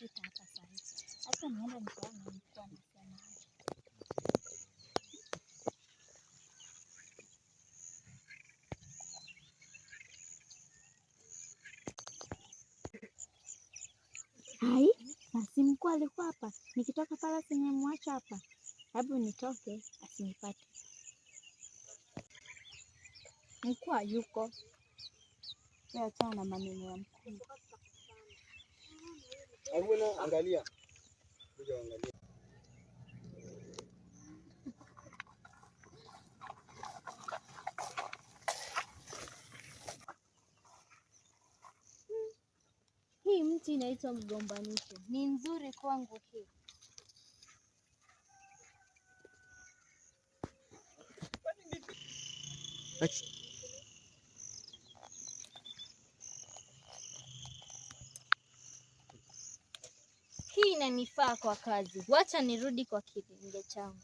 napita hapa sasa. Hata nienda nikaona nilikuwa nasema. Hai, basi mkuu alikuwa hapa. Nikitoka pala simemwacha hapa. Hebu nitoke asinipate. Mkuu hayuko. Achana na maneno ya mkuu. Hebu angalia. Kuja angalia. Hii mti inaitwa mgombanisho. Ni nzuri kwangu hii. Hii inanifaa kwa kazi. Wacha nirudi kwa kilenge changu.